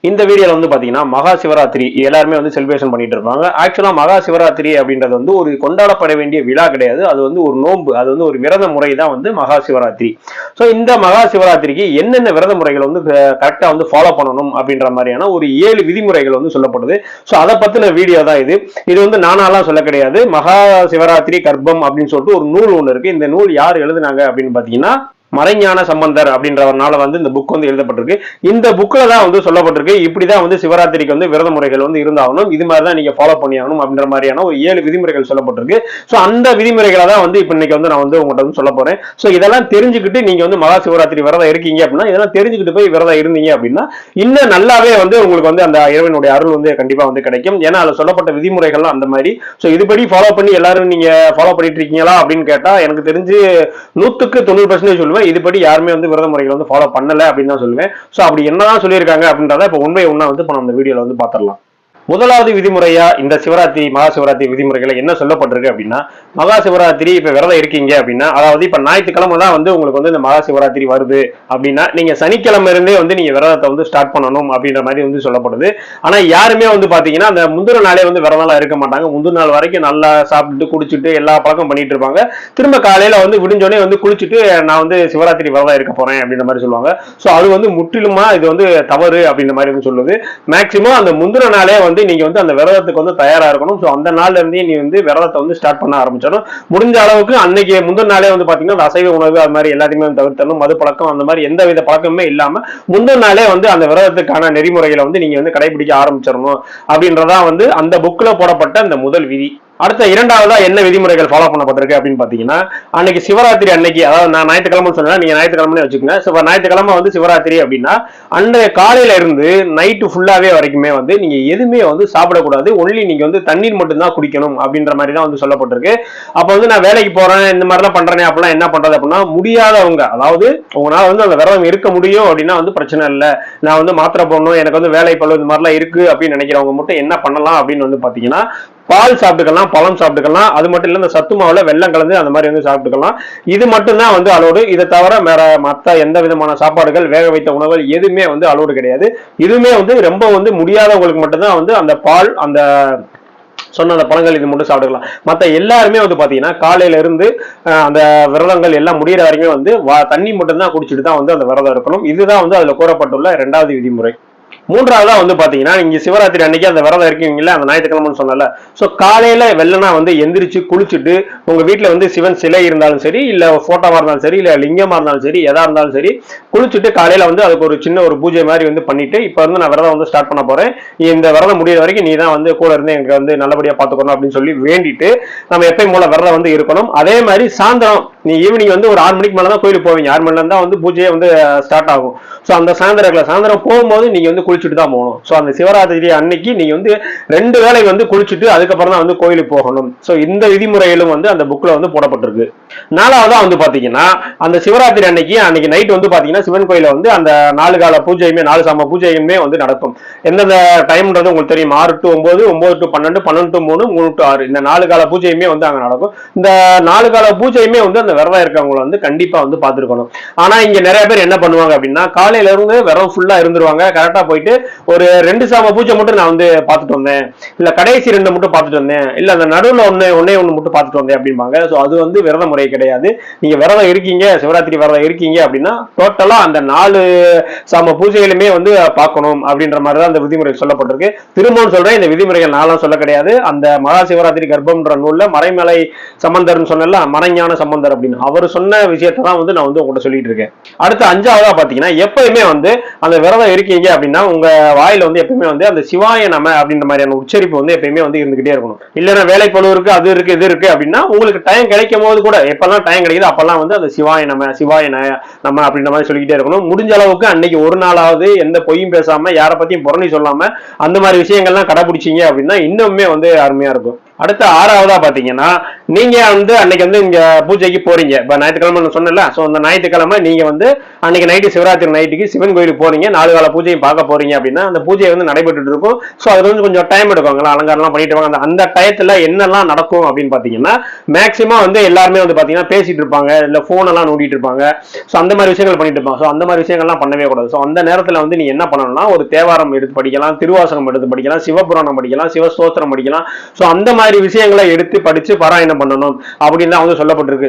இந்த வீடியோல வந்து பாத்தீங்கன்னா மகா சிவராத்திரி எல்லாருமே வந்து செலிப்ரேஷன் பண்ணிட்டு இருப்பாங்க. ஆக்சுவலா மகா சிவராத்திரி அப்படின்றது வந்து ஒரு கொண்டாடப்பட வேண்டிய விழா கிடையாது. அது வந்து ஒரு நோன்பு, அது வந்து ஒரு விரத முறை தான் வந்து மகா சிவராத்திரி. ஸோ இந்த மகா சிவராத்திரிக்கு என்னென்ன விரத முறைகள் வந்து கரெக்டா வந்து ஃபாலோ பண்ணணும் அப்படின்ற மாதிரியான ஒரு 7 விதிமுறைகள் வந்து சொல்லப்படுது. ஸோ அதை பத்தின வீடியோ தான் இது. இது வந்து நானாலாம் சொல்ல கிடையாது. மகா சிவராத்திரி கர்ப்பம் அப்படின்னு சொல்லிட்டு ஒரு நூல் ஒன்று இருக்கு. இந்த நூல் யார் எழுதுனாங்க அப்படின்னு பாத்தீங்கன்னா மறைஞான சம்பந்தர் அப்படின்றவர்னால வந்து இந்த புக் வந்து எழுதப்பட்டிருக்கு. இந்த புக்ல தான் வந்து சொல்லப்பட்டிருக்கு இப்படிதான் வந்து சிவராத்திரிக்கு வந்து விரத முறைகள் வந்து இருந்தாகணும், இது மாதிரி தான் நீங்க ஃபாலோ பண்ணி ஆகணும் அப்படின்ற மாதிரியான ஒரு 7 விதிமுறைகள் சொல்லப்பட்டிருக்கு. ஸோ அந்த விதிமுறைகளை தான் வந்து இப்போ இன்னைக்கு வந்து நான் வந்து உங்கள்கிட்ட வந்து சொல்ல போறேன். ஸோ இதெல்லாம் தெரிஞ்சுக்கிட்டு நீங்க வந்து மகா சிவராத்திரி விரதம் இருக்கீங்க அப்படின்னா, இதெல்லாம் தெரிஞ்சுக்கிட்டு போய் விரதம் இருந்தீங்க அப்படின்னா இன்னும் நல்லாவே வந்து உங்களுக்கு வந்து அந்த இறைவனுடைய அருள் வந்து கண்டிப்பா வந்து கிடைக்கும். ஏன்னா அதுல சொல்லப்பட்ட விதிமுறைகள்லாம் அந்த மாதிரி. ஸோ இதுபடி ஃபாலோ பண்ணி எல்லாரும் நீங்க ஃபாலோ பண்ணிட்டு இருக்கீங்களா அப்படின்னு கேட்டா எனக்கு தெரிஞ்சு 100க்கு 90% சொல்லுவேன் இதுபடி யாருமே வந்து விரத முறைகளை வந்து ஃபாலோ பண்ணல அப்படின்னு தான் சொல்லுவேன். சோ அப்படி என்னதான் சொல்லியிருக்காங்க அப்படின்றத இப்ப உண்மை ஒண்ணா வந்து இப்ப நம்ம இந்த வீடியோல வந்து பாத்திரலாம். முதலாவது விதிமுறையா இந்த சிவராத்திரி மகா சிவராத்திரி விதிமுறைகளை என்ன சொல்லப்பட்டிருக்கு அப்படின்னா, மகா சிவராத்திரி இப்ப விரதம் இருக்கீங்க அப்படின்னா, அதாவது இப்ப ஞாயிற்றுக்கிழமை தான் வந்து உங்களுக்கு வந்து இந்த மகா சிவராத்திரி வருது அப்படின்னா நீங்க சனிக்கிழமை இருந்தே வந்து நீங்க விரதத்தை வந்து ஸ்டார்ட் பண்ணணும் அப்படின்ற மாதிரி வந்து சொல்லப்படுது. ஆனா யாருமே வந்து பாத்தீங்கன்னா அந்த முந்தின நாளே வந்து விரதம் இருக்க மாட்டாங்க. முந்தின நாள் வரைக்கும் நல்லா சாப்பிட்டுட்டு குடிச்சிட்டு எல்லா பழக்கம் பண்ணிட்டு இருப்பாங்க. திரும்ப காலையில வந்து விடிஞ்சோடனே வந்து குளிச்சுட்டு நான் வந்து சிவராத்திரி விரதம் இருக்க போறேன் அப்படின்ற மாதிரி சொல்லுவாங்க. சோ அது வந்து முற்றிலுமா இது வந்து தவறு அப்படின்ற மாதிரி வந்து சொல்லுது. மேக்சிமம் அந்த முந்தின நாளே வந்து நீங்க வந்து அந்த விரதத்துக்கு வந்து தயாரா இருக்கணும். சோ அந்த நாள்ல இருந்தே நீ வந்து விரதத்தை வந்து ஸ்டார்ட் பண்ண ஆரம்பிச்சிடும். முடிஞ்ச அளவுக்கு அன்னைக்கு முந்தின நாளே வந்து பாத்தீங்கன்னா அசைவ உணவு அது மாதிரி எல்லாத்தையுமே தவிர்த்தணும். மது பழக்கம் அந்த மாதிரி எந்த வித பழக்கமே இல்லாம முந்தின நாளே வந்து அந்த விரதத்துக்கான நெறிமுறைகளை வந்து நீங்க வந்து கடைபிடிக்க ஆரம்பிச்சிடணும் அப்படின்றதா வந்து அந்த புக்ல போடப்பட்ட அந்த முதல் விதி. அடுத்த இரண்டாவதா என்ன விதிமுறைகள் ஃபாலோ பண்ணப்பட்டிருக்கு அப்படின்னு பாத்தீங்கன்னா, அன்னைக்கு சிவராத்திரி அன்னைக்கு, அதாவது நான் ஞாயிற்றுக்கிழமை சொன்னா நீங்க ஞாயிற்றுக்கிழமை வச்சுக்கோங்க. ஞாயிற்றுக்கிழமை வந்து சிவராத்திரி அப்படின்னா அன்றைய காலையில இருந்து நைட்டு ஃபுல்லாவே வரைக்குமே வந்து நீங்க எதுவுமே வந்து சாப்பிடக்கூடாது. ஒன்லி நீங்க வந்து தண்ணீர் மட்டும் தான் குடிக்கணும் அப்படின்ற மாதிரி தான் வந்து சொல்லப்பட்டிருக்கு. அப்ப வந்து நான் வேலைக்கு போறேன் இந்த மாதிரிலாம் பண்றேன் அப்படிலாம் என்ன பண்றது அப்படின்னா, முடியாதவங்க, அதாவது உங்களால வந்து அந்த விரதம் இருக்க முடியும் அப்படின்னா வந்து பிரச்சனை இல்லை, நான் வந்து மாத்திரை போடணும் எனக்கு வந்து வேலை பழு இந்த மாதிரிலாம் இருக்கு அப்படின்னு நினைக்கிறவங்க மட்டும் என்ன பண்ணலாம் அப்படின்னு வந்து பாத்தீங்கன்னா, பால் சாப்பிட்டுக்கலாம், பழம் சாப்பிட்டுக்கலாம். அது மட்டும் இல்ல இந்த சத்து மாவுல வெள்ளம் கலந்து அந்த மாதிரி வந்து சாப்பிட்டுக்கலாம். இது மட்டும் தான் வந்து அலோடு. இதை தவிர வேற மத்த எந்த விதமான சாப்பாடுகள், வேக வைத்த உணவுகள் எதுவுமே வந்து அலோடு கிடையாது. இதுவுமே வந்து ரொம்ப வந்து முடியாதவங்களுக்கு மட்டும்தான் வந்து அந்த பால், அந்த சொன்ன அந்த பழங்கள் இது மட்டும் சாப்பிட்டுக்கலாம். மற்ற எல்லாருமே வந்து பாத்தீங்கன்னா காலையில இருந்து அந்த விரதங்கள் எல்லாம் முடிகிற வரைக்கும் வந்து தண்ணி மட்டும் தான் குடிச்சிட்டு தான் வந்து அந்த விரதம் இருக்கணும். இதுதான் வந்து அதுல கூறப்பட்டுள்ள 2வது விதிமுறை. மூன்றாவதா வந்து பாத்தீங்கன்னா, நீங்க சிவராத்திரி அன்னைக்கு அந்த விரதம் இருக்கீங்கல்ல, அந்த ஞாயிற்றுக்கிழமைன்னு சொன்னல, சோ காலையில வெள்ளனா வந்து எந்திரிச்சு குளிச்சுட்டு உங்க வீட்டுல வந்து சிவன் சிலை இருந்தாலும் சரி, இல்ல போட்டோவா இருந்தாலும் சரி, இல்ல லிங்கமா இருந்தாலும் சரி, எதா இருந்தாலும் சரி, குளிச்சுட்டு காலையில வந்து அதுக்கு ஒரு சின்ன ஒரு பூஜை மாதிரி வந்து பண்ணிட்டு, இப்ப வந்து நான் விரதம் வந்து ஸ்டார்ட் பண்ண போறேன், இந்த விரதம் முடிகிற வரைக்கும் நீ தான் வந்து கூட இருந்து எனக்கு வந்து நல்லபடியா பாத்துக்கணும் அப்படின்னு சொல்லி வேண்டிட்டு நம்ம எப்பயும் போல விரதம் வந்து இருக்கணும். அதே மாதிரி சாயந்தரம் நீ ஈவினிங் வந்து ஒரு 6 மணிக்கு மேலதான் கோயிலுக்கு போவீங்க. 6 மணில இருந்தா வந்து பூஜையே வந்து ஸ்டார்ட் ஆகும். சோ அந்த சாயந்தரம் போகும்போது நீங்க வந்து குளிச்சுட்டு தான் போகணும். சோ அந்த சிவராத்திரி அன்னைக்கு நீங்க வந்து 2 வேளை வந்து குளிச்சுட்டு அதுக்கப்புறம் தான் வந்து கோயிலுக்கு போகணும். சோ இந்த விதிமுறைகளும் வந்து அந்த புக்ல வந்து போடப்பட்டிருக்கு. 4வதா வந்து பாத்தீங்கன்னா, அந்த சிவராத்திரி அன்னைக்கு நைட் வந்து பாத்தீங்கன்னா சிவன் கோயில வந்து அந்த 4 கால பூஜையுமே 4 சாம பூஜையுமே வந்து நடக்கும். எந்தெந்த டைம்ன்றது உங்களுக்கு தெரியும். 6 to 9, 9 to 12, 12 to 3, 3 to 6 இந்த 4 கால பூஜையுமே வந்து அங்க நடக்கும். இந்த 4 கால பூஜையுமே வந்து அந்த விரதம் இருக்கவங்க வந்து கண்டிப்பா வந்து பாத்துருக்கணும். ஆனா இங்க நிறைய பேர் என்ன பண்ணுவாங்க அப்படின்னா, காலையில இருந்து விரதம் ஃபுல்லா இருந்துருவாங்க. கரெக்டா போயிட்டு ஒரு 2 சாம பூஜை மட்டும் நான் வந்து பாத்துட்டு வந்தேன், இல்ல கடைசி 2 மட்டும் பாத்துட்டு வந்தேன், இல்ல அந்த நடுவுல ஒன்னே ஒண்ணு மட்டும் பாத்துட்டு வந்தேன் அப்படிம்பாங்க. சோ அது வந்து விரத முறை கிடையாது. நீங்க விரதம் இருக்கீங்க, சிவராத்திரி விரதம் இருக்கீங்க அப்படின்னா டோட்டலா அந்த 4 சாம பூஜைகளுமே வந்து பார்க்கணும் அப்படின்ற மாதிரி தான் அந்த விதிமுறை சொல்லப்பட்டிருக்கு. திரும்பவும் சொல்றேன், இந்த விதிமுறைகள் நானும் சொல்ல கிடையாது. அந்த மகா சிவராத்திரி கர்ப்பம்ன்ற நூல்ல மறைமலை சம்பந்தர்னு சொன்னல, மறைஞான சம்பந்தர் அப்படின்னு அவர் சொன்ன விஷயத்தை தான் வந்து நான் வந்து உங்கள்கிட்ட சொல்லிட்டு இருக்கேன். அடுத்து 5வதா பாத்தீங்கன்னா, எப்பயுமே வந்து அந்த விரதம் இருக்கீங்க அப்படின்னா உங்க வாயில வந்து எப்பயுமே வந்து அந்த சிவாய நம அப்படின்ற மாதிரியான உச்சரிப்பு வந்து எப்பயுமே வந்து இருந்துகிட்டே இருக்கணும். இல்லைன்னா வேலை பழு இருக்கு, அது இருக்கு, இது இருக்கு அப்படின்னா உங்களுக்கு டைம் கிடைக்கும் போது கூட எப்பெல்லாம் டைம் கிடைக்குது அப்பெல்லாம் வந்து அந்த சிவாய நம்ம அப்படின்ற மாதிரி சொல்லிக்கிட்டே இருக்கணும். முடிஞ்ச அளவுக்கு அன்னைக்கு ஒரு நாளாவது எந்த பொய்யும் பேசாம, யாரை பத்தியும் புறணி சொல்லாம அந்த மாதிரி விஷயங்கள்லாம் கடைபிடிச்சீங்க அப்படின்னா இன்னுமே வந்து அருமையா இருக்கும். அடுத்த ஆறாவதா பாத்தீங்கன்னா, நீங்க வந்து அன்னைக்கு வந்து இங்க பூஜைக்கு போறீங்க. இப்ப ஞாயிற்றுக்கிழமை சொன்னல, சோ அந்த ஞாயிற்றுக்கிழமை நீங்க வந்து அன்னைக்கு நைட்டு சிவராத்திரி நைட்டுக்கு சிவன் கோயிலுக்கு போறீங்க, 4 கால பூஜையும் பார்க்க போறீங்க அப்படின்னா அந்த பூஜை வந்து நடைபெற்று இருக்கும். சோ அது வந்து கொஞ்சம் டைம் எடுக்குவாங்களா, அலங்காரம்லாம் பண்ணிட்டு இருப்பாங்க. அந்த டயத்துல என்னெல்லாம் நடக்கும் அப்படின்னு பாத்தீங்கன்னா, மேக்சிமம் வந்து எல்லாருமே வந்து பாத்தீங்கன்னா பேசிட்டு இருப்பாங்க, இல்ல போன் எல்லாம் நோண்டிட்டு இருப்பாங்க. சோ அந்த மாதிரி விஷயங்கள் பண்ணிட்டு இருப்பாங்க. சோ அந்த மாதிரி விஷயங்கள்லாம் பண்ணவே கூடாது. சோ அந்த நேரத்துல வந்து நீ என்ன பண்ணணும்னா, ஒரு தேவாரம் எடுத்து படிக்கலாம், திருவாசகம் எடுத்து படிக்கலாம், சிவபுராணம் படிக்கலாம், சிவஸ்தோத்திரம் படிக்கலாம். சோ அந்த மாதிரி விஷயங்களை எடுத்து படிச்சு பாராயணம் பண்ணணும் அப்படின்னு தான் வந்து சொல்லப்பட்டிருக்கு.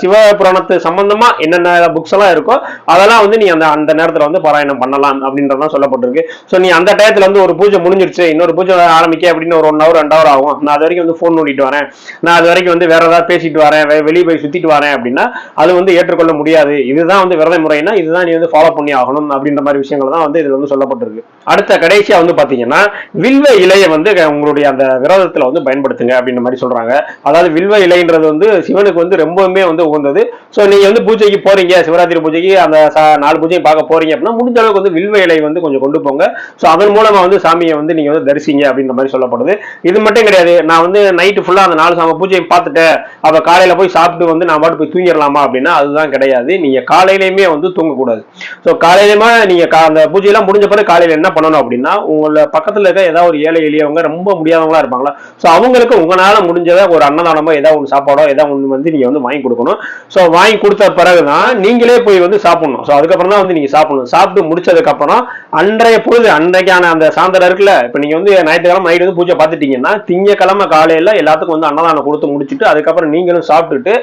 சிவபுராணத்து சம்பந்தமா என்னென்ன புக்ஸ் எல்லாம் இருக்கோ அதெல்லாம் வந்து நீ அந்த நேரத்துல வந்து பாராயணம் பண்ணலாம் அப்படின்றதான் சொல்லப்பட்டிருக்கு. சோ நீ அந்த டயத்துல வந்து ஒரு பூஜை முடிஞ்சிருச்சு, இன்னொரு பூஜை ஆரம்பிக்க அப்படின்னு ஒரு 1 hour 2 hour ஆகும், நான் அது வரைக்கும் வந்து போன் நோண்டிட்டு வரேன், நான் அது வரைக்கும் வந்து வேற ஏதாவது பேசிட்டு வரேன், வெளியே போய் சுத்திட்டு வரேன் அப்படின்னா அது வந்து ஏற்றுக்கொள்ள முடியாது. இதுதான் வந்து விரத முறைனா இதுதான் நீ வந்து ஃபாலோ பண்ணி ஆகணும் அப்படின்ற மாதிரி விஷயங்கள் தான் வந்து இதுல வந்து சொல்லப்பட்டிருக்கு. அடுத்த கடைசியா வந்து பாத்தீங்கன்னா, வில்வ இலையை வந்து உங்களுடைய அந்த விரதத்துல வந்து பயன்படுத்துங்க அப்படின்ற மாதிரி சொல்றாங்க. அதாவது வில்வ இலைன்றது வந்து சிவனுக்கு வந்து ரொம்பவுமே வந்து உகந்தது. சோ நீங்க வந்து பூஜைக்கு போறீங்க, சிவராத்திரி பூஜைக்கு அந்த 4 பூஜையும் பார்க்க போறீங்க அப்படின்னா முடிஞ்ச அளவுக்கு வந்து வில்வ இலை வந்து கொஞ்சம் கொண்டு போங்க. சோ அதன் மூலமா வந்து சாமியை வந்து நீங்க வந்து தரிசிங்க அப்படின்ற மாதிரி சொல்லப்படுது. இது மட்டும் கிடையாது, நான் வந்து நைட்டு ஃபுல்லா அந்த 4 சாம பூஜையை பார்த்துட்டேன், அப்ப காலையில போய் சாப்பிட்டு வந்து நான் பாட்டு போய் தூங்கிடலாமா அப்படின்னா அதுதான் கிடையாது. நீங்க காலையிலயுமே வந்து தூங்கக்கூடாது. சோ காலையிலுமே நீங்க அந்த பூஜையெல்லாம் முடிஞ்ச பிறகு காலையில என்ன பண்ணணும் அப்படின்னா, உங்கள பக்கத்துல இருக்க ஏதாவது ஒரு ஏழை எளியவங்க ரொம்ப முடியாதவங்களா இருப்பாங்களா, சோ அவங்களுக்கு உங்களால முடிஞ்சத ஒரு அன்னதானமோ ஏதாவது ஒன்று சாப்பாடோ ஏதாவது ஒன்று வந்து நீங்க வந்து வாங்கி கொடுக்கணும். சோ வாங்கி கொடுத்த பிறகுதான் நீங்களே போய் வந்து சாப்பிடணும். சோ அதுக்கப்புறம் தான் வந்து நீங்க சாப்பிடணும். சாப்பிட்டு முடிச்சதுக்கு அப்புறம் அன்றைய பொழுது அன்றைக்கான அந்த சாயந்தரம் இருக்குல்ல, இப்ப நீங்க வந்து ஞாயிற்றுக்கிழமை நைட்டு வந்து பூஜை பார்த்துட்டீங்கன்னா திங்கக்கிழமை காலையில எல்லாத்துக்கும் வந்து அன்னதானம் கொடுத்து முடிச்சுட்டு அதுக்கப்புறம் நீங்களும் சாப்பிட்டுட்டு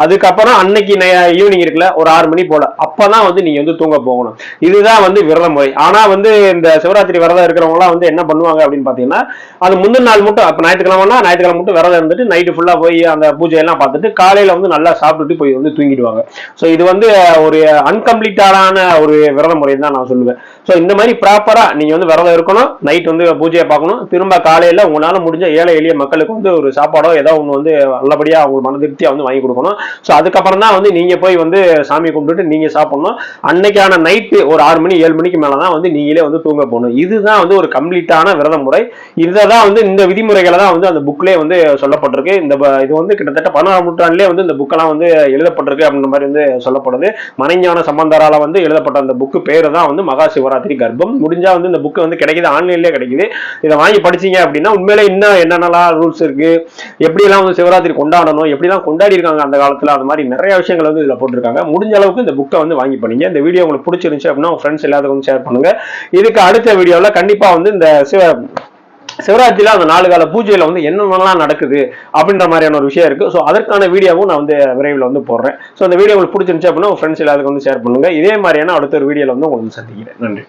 அதுக்கப்புறம் அன்னைக்கு ஈவினிங் இருக்குல்ல ஒரு 6 மணி போல அப்பதான் வந்து நீங்க வந்து தூங்க போகணும். இதுதான் வந்து விரத முறை. ஆனா வந்து இந்த சிவராத்திரி விரதம் இருக்கிறவங்க எல்லாம் வந்து என்ன பண்ணுவாங்க அப்படின்னு பாத்தீங்கன்னா, அது முந்தின நாள் மட்டும் அப்ப ஞாயிற்றுக்கிழமை மட்டும் விரதம் இருந்துட்டு நைட்டு ஃபுல்லா போய் அந்த பூஜையெல்லாம் பார்த்துட்டு காலையில வந்து நல்லா சாப்பிட்டுட்டு போய் வந்து தூங்கிடுவாங்க. ஸோ இது வந்து ஒரு அன்கம்ப்ளீட்டான ஒரு விரத முறை தான் நான் சொல்லுவேன். ஸோ இந்த மாதிரி ப்ராப்பரா நீங்க வந்து விரதம் இருக்கணும், நைட் வந்து பூஜையை பார்க்கணும், திரும்ப காலையில உங்களால முடிஞ்ச ஏழை எளிய மக்களுக்கு வந்து ஒரு சாப்பாடோ ஏதோ ஒன்று வந்து நல்லபடியா அவங்க மன திருப்தியா வந்து வாங்கி கொடுக்கணும். ஸோ அதுக்கப்புறம் தான் வந்து நீங்க போய் வந்து சாமி கும்பிட்டுட்டு நீங்க சாப்பிடணும். அன்னைக்கான நைட்டு ஒரு 6 மணி 7 மணிக்கு மேலதான் வந்து நீங்களே வந்து தூங்க போகணும். இதுதான் வந்து ஒரு கம்ப்ளீட்டான விரத முறை. இதான் வந்து இந்த விதிமுறைகளை தான் வந்து அந்த புக்லேயே வந்து சொல்லப்பட்டிருக்கு. இது வந்து கிட்டத்தட்ட 16ஆம் நூற்றாண்டிலே வந்து இந்த புக்கெல்லாம் வந்து எழுதப்பட்டிருக்கு அப்படின்ற மாதிரி வந்து சொல்லப்படுது. மறைஞான சம்பந்தரால வந்து எழுதப்பட்ட அந்த புக்கு பேரு தான் வந்து மகா சிவராத்திரி கர்ப்பம். முடிஞ்சா வந்து இந்த புக்கு வந்து கிடைக்குது, ஆன்லைன்லயே கிடைக்குது. இதை வாங்கி படிச்சீங்க அப்படின்னா உண்மையிலே இன்னும் என்னென்னலாம் ரூல்ஸ் இருக்கு, எப்படிலாம் வந்து சிவராத்திரி கொண்டாடணும், எப்படிலாம் கொண்டாடி இருக்காங்க அந்த காலத்துல, அந்த மாதிரி நிறைய விஷயங்கள் வந்து இதுல போட்டிருக்காங்க. முடிஞ்ச அளவுக்கு இந்த புக்கை வந்து வாங்கி படிங்க. இந்த வீடியோ உங்களுக்கு பிடிச்சிருந்துச்சு அப்படின்னா உங்க ஃப்ரெண்ட்ஸ் எல்லாத்துக்கும் வந்து ஷேர் பண்ணுங்க. இதுக்கு அடுத்த வீடியோல கண்டிப்பா வந்து இந்த சிவராத்திரியில அந்த 4 கால பூஜையில வந்து என்னென்னலாம் நடக்குது அப்படின்ற மாதிரியான ஒரு விஷயம் இருக்கு. ஸோ அதற்கான வீடியோவும் நான் வந்து விரைவில் வந்து போடுறேன். ஸோ அந்த வீடியோ உங்களுக்கு பிடிச்சிருந்துச்சு அப்படின்னா உங்க ஃப்ரெண்ட்ஸ் எல்லாத்துக்கும் வந்து ஷேர் பண்ணுங்க. இதே மாதிரியான அடுத்த ஒரு வீடியோல வந்து உங்களுக்கு சந்திக்கிறேன். நன்றி.